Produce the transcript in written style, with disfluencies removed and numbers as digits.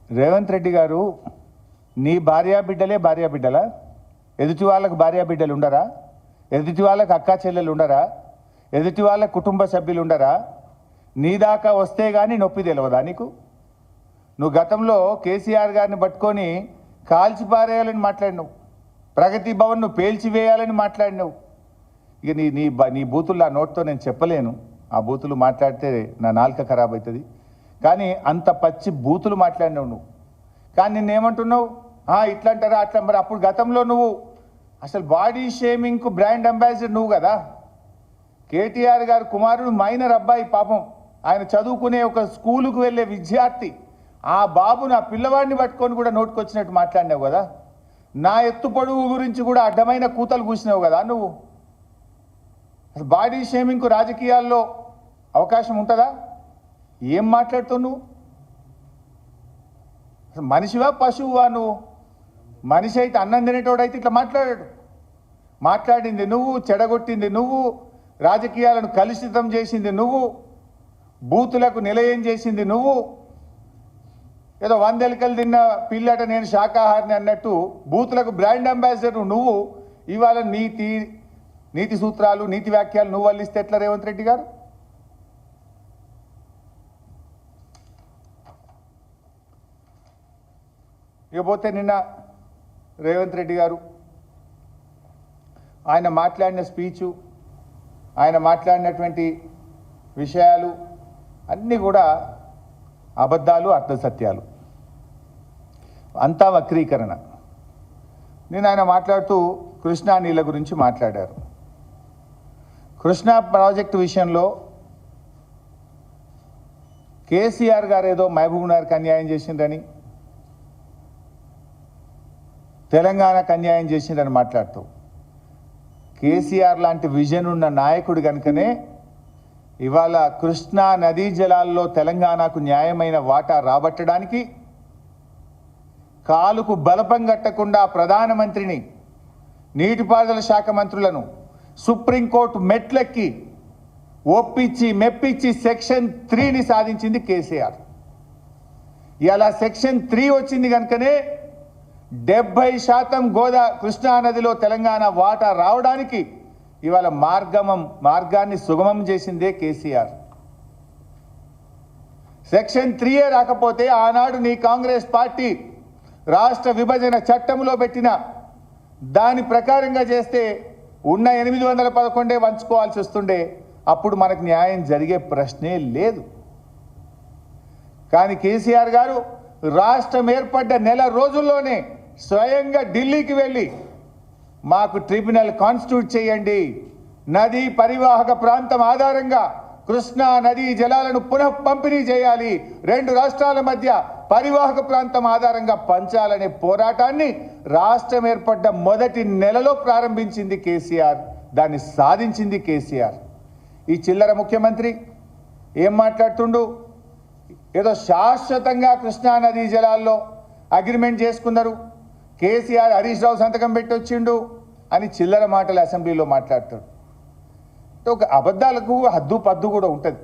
రేవంత్ రెడ్డి గారు నీ భార్యా బిడ్డలా? ఎదుటి వాళ్ళకు భార్యా బిడ్డలు ఉండరా? ఎదుటి వాళ్ళకు అక్కా చెల్లెలు ఉండరా? ఎదుటి వాళ్ళ కుటుంబ సభ్యులు ఉండరా? నీ దాకా వస్తే కానీ నొప్పి తెలియదా నీకు? నువ్వు గతంలో కేసీఆర్ గారిని పట్టుకొని కాల్చిపారేయాలని మాట్లాడినావు, ప్రగతి భవన్ నువ్వు పేల్చివేయాలని మాట్లాడినావు. ఇక నీ నీ నీ బూతులు ఆ నోట్తో నేను చెప్పలేను, ఆ బూతులు మాట్లాడితే నా నాలుక ఖరాబ్ అవుతుంది. కానీ అంత పచ్చి బూతులు మాట్లాడినావు నువ్వు. కానీ నిన్నేమంటున్నావు? ఇట్లా అంటారా అట్లా. మరి అప్పుడు గతంలో నువ్వు అసలు బాడీ షేమింగ్కు బ్రాండ్ అంబాసిడర్ నువ్వు కదా. కేటీఆర్ గారు కుమారుడు మైనర్ అబ్బాయి, పాపం ఆయన చదువుకునే ఒక స్కూలుకు వెళ్ళే విద్యార్థి, ఆ బాబు నా పిల్లవాడిని పట్టుకొని కూడా నోటుకొచ్చినట్టు మాట్లాడినావు కదా. నా ఎత్తు పొడుగు గురించి కూడా అడ్డమైన కూతలు కూసినావు కదా నువ్వు. అసలు బాడీ షేమింగ్కు రాజకీయాల్లో అవకాశం ఉంటుందా? ఏం మాట్లాడుతావు నువ్వు? అసలు మనిషివా పశువువా నువ్వు? మనిషి అయితే అన్నం తినేటోడైతే ఇట్లా మాట్లాడాడు. మాట్లాడింది నువ్వు, చెడగొట్టింది నువ్వు, రాజకీయాలను కలుషితం చేసింది నువ్వు, బూతులకు నిలయం చేసింది నువ్వు. ఏదో 100 ఎలుకలు తిన్న పిల్లట నేను శాకాహారిని అన్నట్టు బూతులకు బ్రాండ్ అంబాసిడర్ నువ్వు. ఇవాళ నీతి సూత్రాలు, నీతి వ్యాఖ్యలు నువ్వు వల్లిస్తే ఎట్లా రేవంత్ రెడ్డి గారు? ఇకపోతే నిన్న రేవంత్ రెడ్డి గారు ఆయన మాట్లాడిన స్పీచు, ఆయన మాట్లాడినటువంటి విషయాలు అన్నీ కూడా అబద్ధాలు, అర్థసత్యాలు, అంతా వక్రీకరణ. నేను ఆయన మాట్లాడుతూ కృష్ణా నీళ్ళ గురించి మాట్లాడారు. కృష్ణా ప్రాజెక్టు విషయంలో కేసీఆర్ గారు ఏదో మహబూబ్ నగర్కి అన్యాయం చేసిండ్రని, తెలంగాణకు అన్యాయం చేసిండ్రని మాట్లాడుతూ, కేసీఆర్ లాంటి విజన్ ఉన్న నాయకుడు కనుకనే ఇవాళ కృష్ణా నదీ జలాల్లో తెలంగాణకు న్యాయమైన వాటా రాబట్టడానికి కాలుకు బలపం కట్టకుండా ప్రధానమంత్రిని, నీటిపారుదల శాఖ మంత్రులను సుప్రీంకోర్టు మెట్లెక్కి ఒప్పించి మెప్పించి సెక్షన్ 3ని సాధించింది కేసీఆర్. ఇలా సెక్షన్ 3 వచ్చింది కనుకనే 70% కృష్ణా నదిలో తెలంగాణ వాటా రావడానికి ఇవాళ మార్గాన్ని సుగమం చేసిందే కేసీఆర్. సెక్షన్ 3 రాకపోతే ఆనాడు నీ కాంగ్రెస్ పార్టీ రాష్ట్ర విభజన చట్టంలో పెట్టిన దాని ప్రకారంగా చేస్తే ఉన్న 811 వంచుకోవాల్సి వస్తుండే. అప్పుడు మనకు న్యాయం జరిగే ప్రశ్నే లేదు. కానీ కేసీఆర్ గారు రాష్ట్రం ఏర్పడ్డ నెల రోజుల్లోనే స్వయంగా ఢిల్లీకి వెళ్ళి మాకు ట్రిబ్యునల్ కాన్స్టిట్యూట్ చేయండి, నదీ పరివాహక ప్రాంతం ఆధారంగా కృష్ణా నదీ జలాలను పునః పంపిణీ చేయాలి, 2 రాష్ట్రాల మధ్య పరివాహక ప్రాంతం ఆధారంగా పంచాలనే పోరాటాన్ని రాష్ట్రం ఏర్పడ్డ మొదటి నెలలో ప్రారంభించింది కేసీఆర్. దాన్ని సాధించింది కేసీఆర్. ఈ చిల్లర ముఖ్యమంత్రి ఏం మాట్లాడుతుండు? ఏదో శాశ్వతంగా కృష్ణా నదీ జలాల్లో అగ్రిమెంట్ చేసుకున్నారు, కేసీఆర్ హరీష్ రావు సంతకం పెట్టి వచ్చిండు అని చిల్లర మాటలు అసెంబ్లీలో మాట్లాడతాడు. ఒక అబద్ధాలకు హద్దు పద్దు కూడా ఉంటుంది.